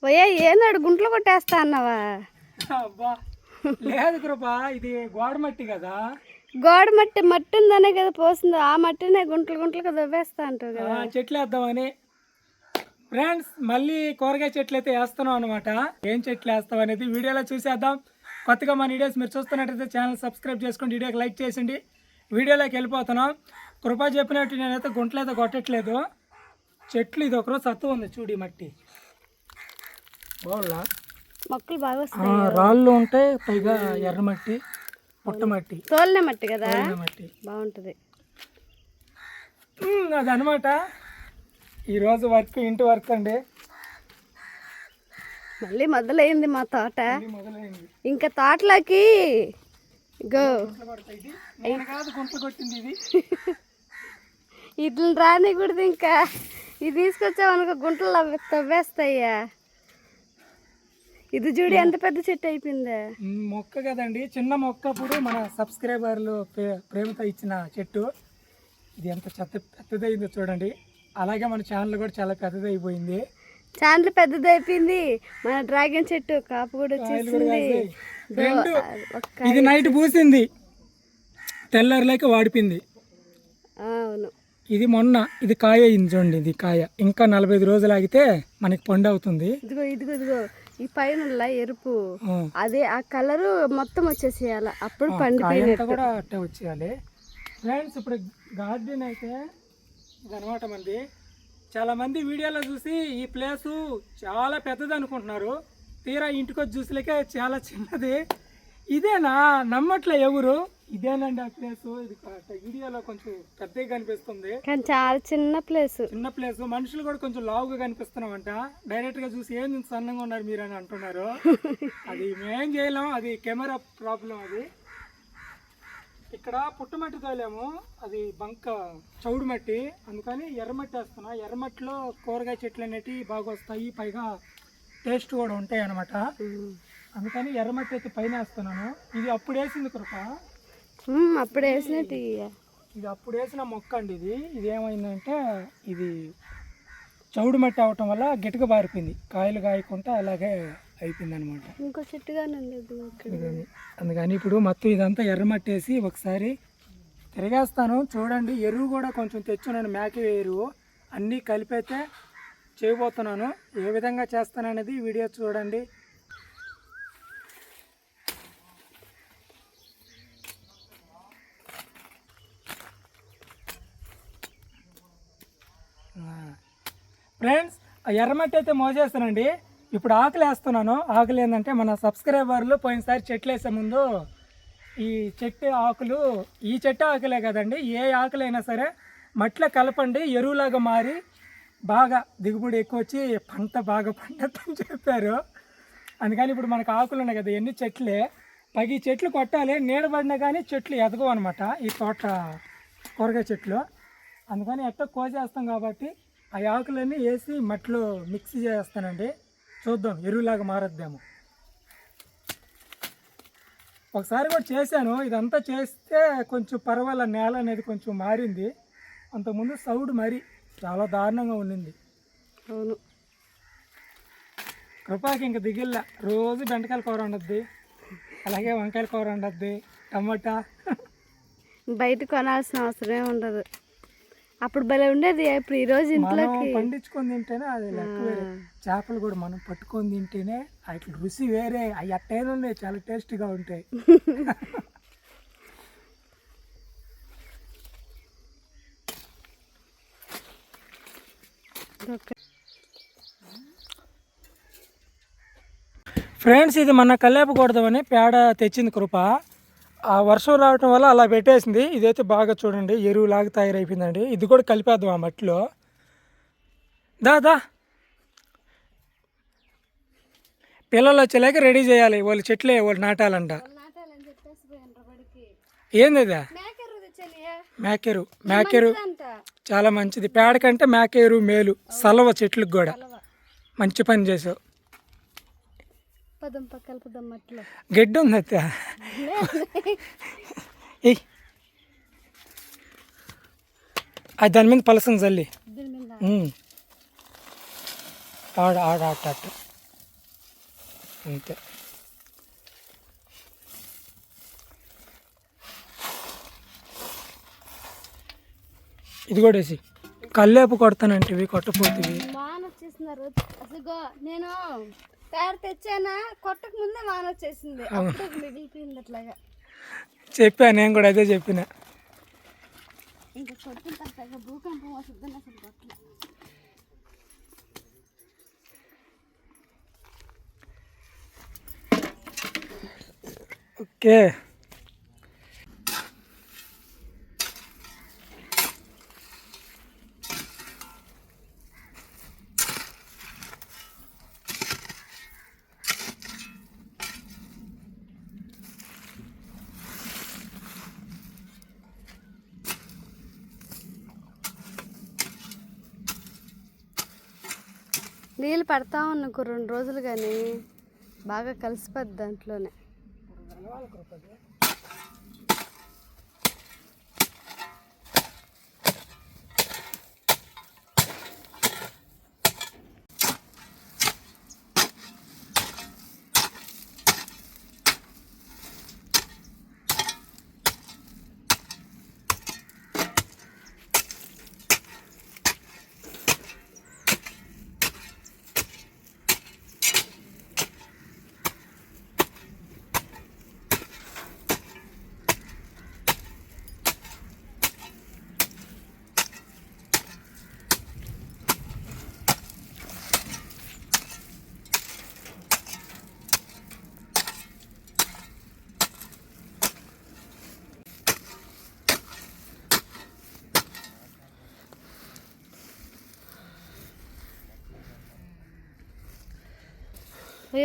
పోయా ఏనాడు గుంట్లో కొట్టేస్తా అన్నావా? అబ్బా లేదు కృప, ఇది గోడ మట్టి కదా. గోడ మట్టి మట్టి ఉందనే కదా పోసింది. ఆ మట్టినే గుంటలు గుంటలుగా దువ్వేస్తా అంటావు కదా. చెట్లు వేద్దామని. ఫ్రెండ్స్, మళ్ళీ కూరగాయ చెట్లు అయితే వేస్తున్నాం అనమాట. ఏం చెట్లు వేస్తాం అనేది వీడియోలో చూసేద్దాం. కొత్తగా మన వీడియోస్ మీరు చూస్తున్నట్టయితే ఛానల్ సబ్స్క్రైబ్ చేసుకోండి, వీడియోకి లైక్ చేసిండి. వీడియోలోకి వెళ్ళిపోతున్నాం. కృప చెప్పినట్టు నేనైతే గుంటలైతే కొట్టట్లేదు. చెట్లు ఇది ఒకరోజు సత్తు ఉంది చూడు. మట్టి బాగులా మొక్కలు బాగా వస్తాయి. రాళ్ళు ఉంటాయి, పైగా ఎర్రమట్టి, పుట్టమట్టి, తోలిన మట్టి కదా, మట్టి బాగుంటుంది. అదనమాట ఈరోజు వర్క్, ఇంటి వర్క్ అండి. మళ్ళీ మొదలైంది మా తోట. మొదలైంది ఇంకా తోటలోకి గో గుంటలు కొట్టింది ఇది. ఇట్లా రానికూడదు. ఇంకా ఇది తీసుకొచ్చామనుకో గుంటలు తవ్వేస్తాయ్యా. ఇది చూడు ఎంత పెద్ద చెట్టు అయిపోయిందా. మొక్క కదండి, చిన్న మొక్క. అప్పుడు మన సబ్స్క్రైబర్లు ప్రేమతో ఇచ్చిన చెట్టు. ఇది ఎంత పెద్దదైందో చూడండి. అలాగే మన ఛానల్ కూడా చాలా పెద్దదైపోయింది. ఛానల్ పెద్దదైపోయింది. మన డ్రాగన్ చెట్టు కాపు కూడా వచ్చేసింది. ఇది నైట్ పూసింది, తెల్లారిలేక వాడిపోయింది. అవును, ఇది మొన్న ఇది కాయ అయింది చూడండి. ఇది కాయ ఇంకా 45 రోజులు ఆగితే మనకి పండు అవుతుంది. ఇదిగో ఇదిగో ఇదిగో ఈ పైన ఎరుపు, అదే ఆ కలరు మొత్తం వచ్చేసేయాలి. అప్పుడు పండిపోయినట్టు కూడా అట్టే వచ్చేయాలి. ఫ్రెండ్స్, ఇప్పుడు గార్డెన్ అయితే ఇదనమాట మంది. చాలా మంది వీడియోలో చూసి ఈ ప్లేసు చాలా పెద్దది అనుకుంటున్నారు. తీరా ఇంటికి వచ్చి చూసలేకే చాలా చిన్నది. ఇదేనా నమ్మట్లే ఎవరు. ఇదేనండి ఆ ప్లేసు. ఇది వీడియోలో కొంచెం పెద్దగా కనిపిస్తుంది, కానీ చాలా చిన్న ప్లేస్. చిన్న ప్లేస్. మనుషులు కూడా కొంచెం లావుగా కనిపిస్తున్నామంట. డైరెక్ట్ గా చూసి ఏం సన్నంగా ఉన్నారు మీరు అని అంటున్నారు. అది మేం చేయలేం, అది కెమెరా ప్రాబ్లం. అది ఇక్కడ పుట్టమట్టి తోలేము, అది బంక చౌడు మట్టి. అందుకని ఎర్రమట్టి వేస్తున్నా. ఎర్రమట్టిలో కూరగాయ చెట్లు అనేటివి బాగా వస్తాయి, పైగా టేస్ట్ కూడా ఉంటాయి అన్నమాట. అందుకని ఎర్రమట్టి అయితే పైన వేస్తున్నాను. ఇది అప్పుడు వేసింది కృప, అప్పుడు వేసినట్టు. ఇది అప్పుడు వేసిన మొక్క అండి. ఇది ఏమైందంటే ఇది చౌడు మట్టి అవటం వల్ల గట్టిగా బారిపోయింది, కాయలు కాయకుండా అలాగే అయిపోయింది అనమాట. ఇంకో చెట్టుగానే అందుకని ఇప్పుడు మొత్తం ఇదంతా ఎర్రమట్టి వేసి ఒకసారి తిరిగేస్తాను. చూడండి, ఎరువు కూడా కొంచెం తెచ్చున్నాను, మేక ఎరువు. అన్నీ కలిపైతే చేయబోతున్నాను. ఏ విధంగా చేస్తాననేది వీడియో చూడండి. ఫ్రెండ్స్, ఆ ఎర్రమట్టి అయితే మోసేస్తానండి. ఇప్పుడు ఆకులు వేస్తున్నాను. ఆకులు ఏంటంటే మన సబ్స్క్రైబర్లు పోయినసారి చెట్లు వేసే ముందు ఈ చెట్టు ఆకులు, ఈ చెట్టు ఆకులే కదండి, ఏ ఆకులైనా సరే మట్టిలో కలపండి, ఎరువులాగా మారి బాగా దిగుబడి ఎక్కువ వచ్చి పంట బాగా పండుతుందని చెప్పారు. అందుకని ఇప్పుడు మనకు ఆకులు ఉన్నాయి కదా, ఎన్ని చెట్లే. పగి చెట్లు కొట్టాలి, నీడబడినా కానీ చెట్లు ఎదగవు అనమాట ఈ తోట కూరగాయ చెట్లు. అందుకని ఎట్టో కోసేస్తాం కాబట్టి ఆ ఆకులన్నీ వేసి మట్టిలో మిక్స్ చేస్తానండి. చూద్దాం ఎరువులాగా మారద్దాము. ఒకసారి కూడా చేశాను. ఇదంతా చేస్తే కొంచెం పర్వాలేదు, నేల అనేది కొంచెం మారింది. అంతకుముందు సౌడు మరి చాలా దారుణంగా ఉండింది. అవును, కృపాకి ఇంక దిగిల్ల. రోజు బెండకాయల కూర ఉండద్ది, అలాగే వంకాయల కూర ఉండద్ది, టమాటా. బయట కొనాల్సిన అవసరమే ఉండదు. అప్పుడు భలే ఉండేది. ఇప్పుడు ఈరోజు ఇంట్లోకి పండించుకొని తింటేనే అది లెక్క వేరే. చేపలు కూడా మనం పట్టుకొని తింటేనే అట్లా రుచి వేరే. అవి అట్టైనా ఉన్నాయి, చాలా టేస్టీగా ఉంటాయి. ఫ్రెండ్స్, ఇది మన కల్లేపకూడదని పేడ తెచ్చింది కృప. ఆ వర్షం రావటం వల్ల అలా పెట్టేసింది. ఇదైతే బాగా చూడండి ఎరువులాగా తయారైపోయిందండి. ఇది కూడా కలిపేద్దాం ఆ మట్టిలో. దా పిల్లలు వచ్చేలాగా రెడీ చేయాలి. వాళ్ళు చెట్లే వాళ్ళు నాటాలంట. ఏంది అదా? మేకెరు చాలా మంచిది. పేడ కంటే మేకెరు మేలు. సలవ చెట్లకు కూడా మంచి పని చేసావు. గడ్డి ఉంది అత్త. అది దాని మీద పలసం చల్లి ఆడ ఆడ అట్ట అంతే. ఇది కూడా వేసి కల్లేపు కొడతానంటే ఇవి కొట్టపోతుంది. వాన వచ్చేసినారు అసలు. నేను తయారు తెచ్చానా, కొట్టక ముందే వాన వచ్చేసింది, అప్పుడు మిగిలిపోయింది అట్లాగా. చెప్పాను నేను కూడా, అదే చెప్పిన. ఇంకా కొట్టిన తర్వాత భూకంపం వస్తుందని అసలు కొట్టలేదు. ఓకే, నీళ్ళు పడతా ఉన్నాకు 2 రోజులు కానీ బాగా కలిసిపోద్ది దాంట్లోనే.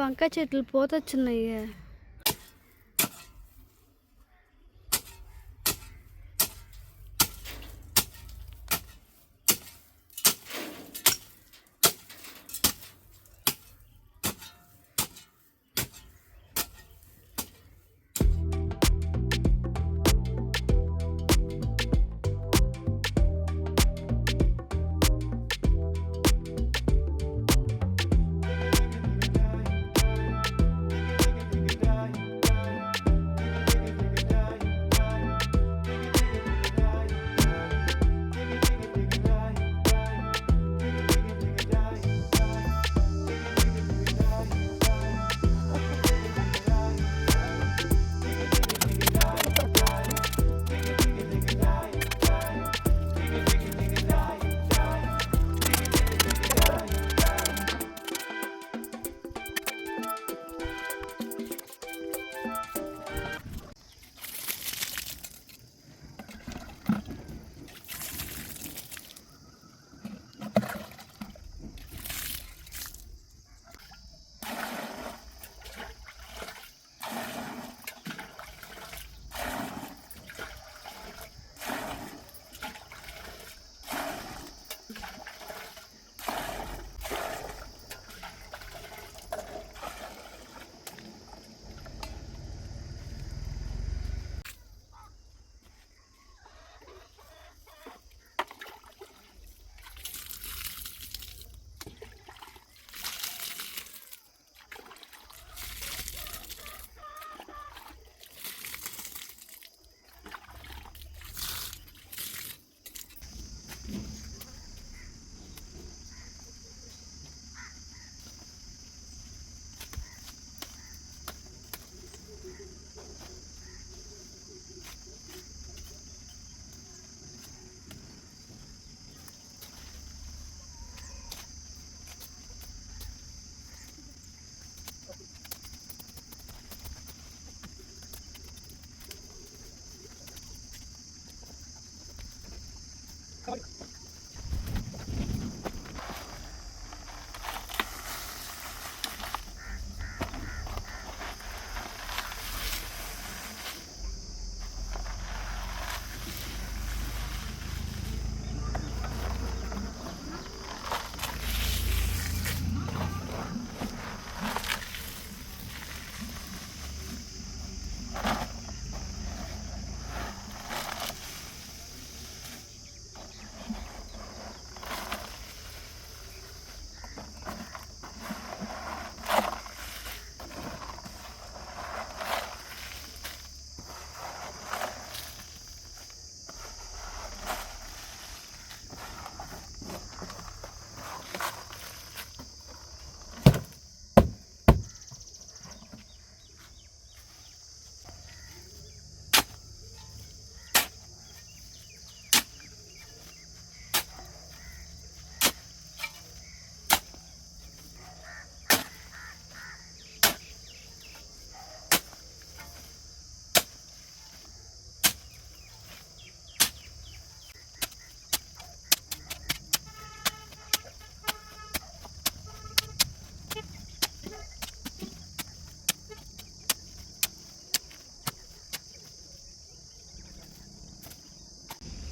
వంకాయ చెట్లు పోతొచ్చున్నాయి.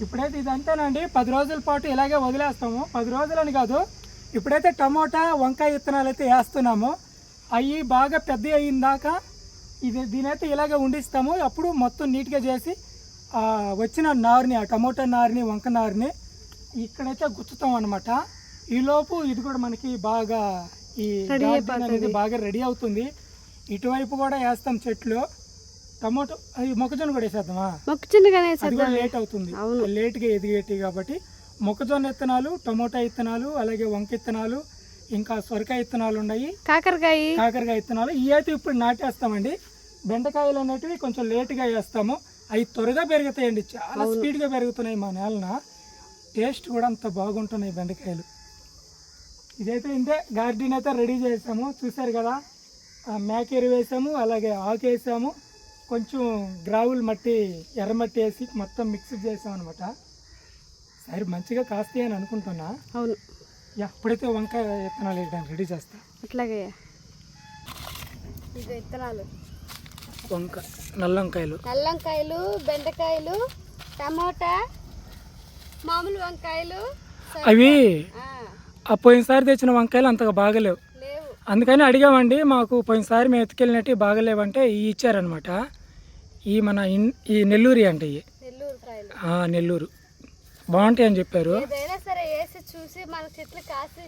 ఇప్పుడైతే ఇది అంతేనండి, 10 రోజుల పాటు ఇలాగే వదిలేస్తాము. 10 రోజులని కాదు, ఇప్పుడైతే టమోటా వంకాయ విత్తనాలు అయితే వేస్తున్నాము. అవి బాగా పెద్ద అయిన దాకా దీనైతే ఇలాగే ఉండిస్తాము. అప్పుడు మొత్తం నీట్గా చేసి వచ్చిన నారుని, ఆ టమోటా నారుని, వంక నారుని ఇక్కడైతే గుచ్చుతాం అనమాట. ఈలోపు ఇది కూడా మనకి బాగా ఈ గార్డెన్ అనేది బాగా రెడీ అవుతుంది. ఇటువైపు కూడా వేస్తాం చెట్లు. టమోటో మొక్కజొన్న కూడా వేసేద్దామా? అది కూడా లేట్ అవుతుంది, లేట్గా ఎదిగేటి కాబట్టి మొక్కజొన్న విత్తనాలు, టమోటా విత్తనాలు, అలాగే వంక విత్తనాలు, ఇంకా సొరకాయ విత్తనాలు ఉన్నాయి, కాకరకాయ విత్తనాలు. ఇవి అయితే ఇప్పుడు నాటేస్తామండి. బెండకాయలు అనేటివి కొంచెం లేట్గా వేస్తాము. అవి త్వరగా పెరుగుతాయండి, చాలా స్పీడ్గా పెరుగుతున్నాయి మా నేలన. టేస్ట్ కూడా అంత బాగుంటున్నాయి బెండకాయలు. ఇదైతే ఇంతే, గార్డెన్ అయితే రెడీ చేసాము. చూసారు కదా, మేక ఎరువు వేసాము, అలాగే ఆకు వేసాము, కొంచెం గ్రావుల్ మట్టి, ఎర్రమట్టి వేసి మొత్తం మిక్స్ చేసాం అనమాట. సరే మంచిగా కాస్తాయి అని అనుకుంటున్నా. అవును, ఇప్పుడైతే వంకాయ విత్తనాలు వేయడానికి రెడీ చేస్తా. అట్లాగే ఇది విత్తనాలు, నల్ల వంకాయలు, బెండకాయలు, టమోటా, మామూలు వంకాయలు. అవి పోయినసారి తెచ్చిన వంకాయలు అంతగా బాగలేవు, అందుకని అడిగామండి. మాకు పోయినసారి మేము ఎత్తుకెళ్ళినట్టు బాగలేవంటే ఇవి ఇచ్చారనమాట. ఈ మన ఈ నెల్లూరి అంటే ఇవి నెల్లూరు బాగుంటాయి అని చెప్పారు. ఏదైనా సరే వేసి చూసి మన చెట్లు కాసి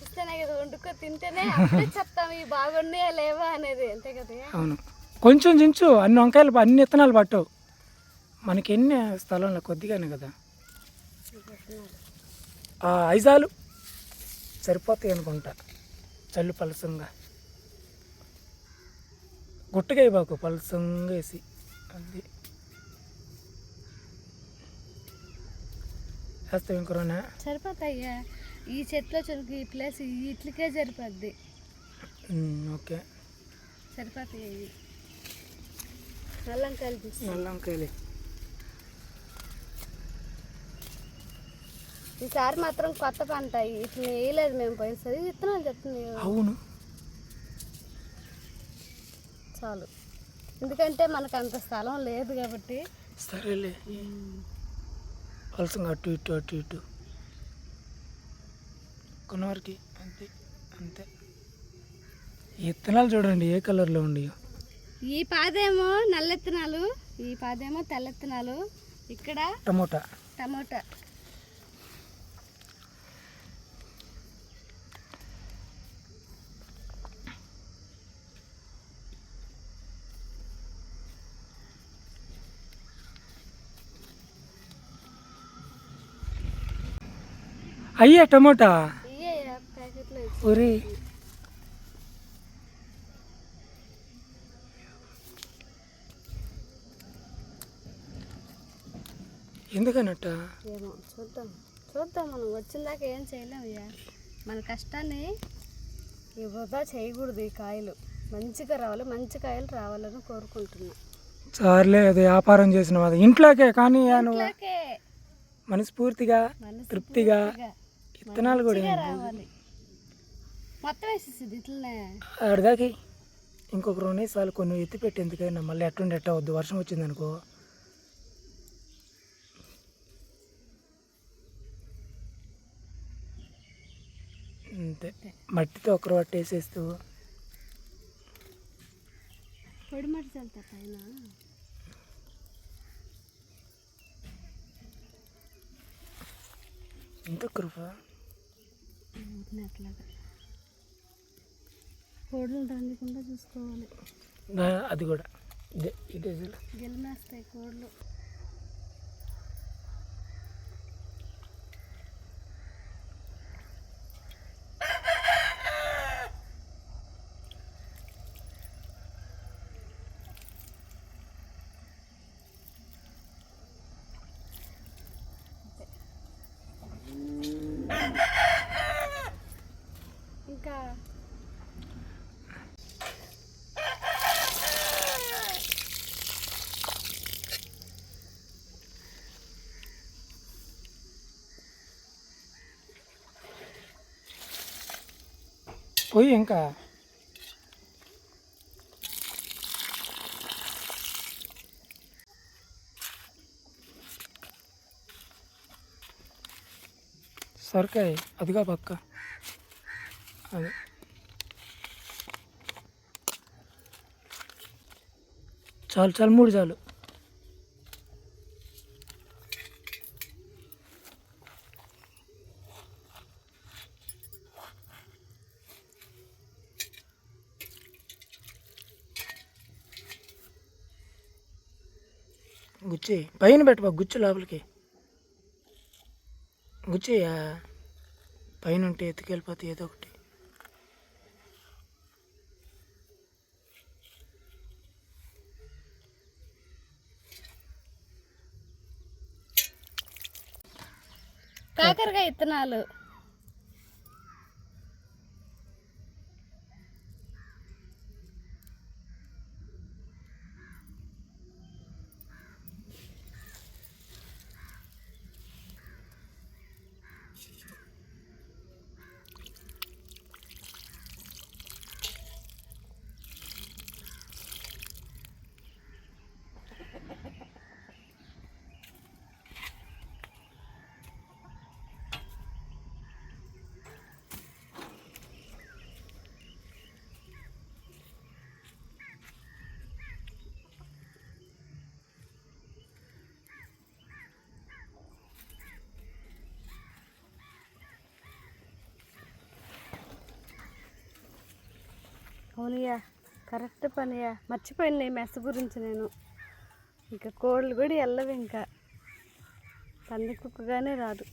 ఇస్తేనే కదా, వండుకో తింటేనే చెప్తాం ఇవి బాగున్నాయా లేవా అనేది, అంతే కదా. అవును, కొంచెం చించు, అన్ని వంకాయలు అన్ని విత్తనాలు పట్టవు మనకి. ఎన్ని స్థలంలో కొద్దిగానే కదా, 5 సరిపోతాయి అనుకుంటా. చల్లు పలసంగా, గుట్టగా బాకు పలసంగా వేసి అది వేస్తాం. ఇంకరోనా సరిపోతాయ్యా, ఈ చెట్లో చెరుకు ఈ ప్లేస్ ఇట్లకే సరిపోద్ది. ఓకే, సరిపోతాయి. నల్ల వంకాయలు ఈసారి మాత్రం కొత్త పంట, ఇట్లా వేయలేదు మేము పోయినసారి. విత్తనాలు చెప్తుంది. అవును, చాలు, ఎందుకంటే మనకు అంత స్థలం లేదు కాబట్టి. సరేలే, పలసంగా అటు ఇటు కొన్నవారికి అంతే. ఈ విత్తనాలు చూడండి ఏ కలర్లో ఉండి. ఈ పాదేమో నల్లెత్తనాలు, ఈ పాదేమో తెల్లెత్తనాలు. ఇక్కడ టమోటా. అయ్యే టమోటా ఒరే, ఎందుకనట్ట ఏమో చూద్దాం. మనం వచ్చిందాకా ఏం చేయలేము. మన కష్టాన్ని వృధా చేయకూడదు. ఈ కాయలు మంచిగా రావాలి, మంచి కాయలు రావాలని కోరుకుంటున్నా. సర్లే, అది వ్యాపారం చేసిన వాడు ఇంట్లోకే, కానీ మనస్ఫూర్తిగా తృప్తిగా విత్తనాలు కూడా రావాలి. మొత్తం వేసేసింది ఇట్లనే అడిదాకి. ఇంకొక 2 నిమిషాలు కొన్ని ఎత్తి పెట్టి ఎందుకైనా మళ్ళీ ఎట్ట వద్దు, వర్షం వచ్చింది అనుకో. అంతే, మట్టితో ఒకరు పట్టేసేస్తూ పొడి మట్టి చల్లుతా పైన. ఎంత కృప, అట్లాగా కోడలు దండకుండా చూసుకోవాలి. అది కూడా ఇదే గెలిమేస్తాయి కోడలు. ఇంకా పోయి ఇంకా సొరకాయ అదిగా పక్క అది చాలు చాలు 3 చాలు. గుచ్చి పైన పెట్టబా, గుచ్చు లోపలికి గుచ్చియా, పైన ఉంటే ఎత్తుకెళ్ళిపోతే ఏదో ఒకటి. కాకరకాయ విత్తనాలు అవునయ్యా, కరెక్ట్ పనియా. మర్చిపోయాను ఈ మెస్ గురించి నేను. ఇంకా కోళ్ళు కూడా వెళ్ళవు, ఇంకా పంది కుక్కగానే రాదు.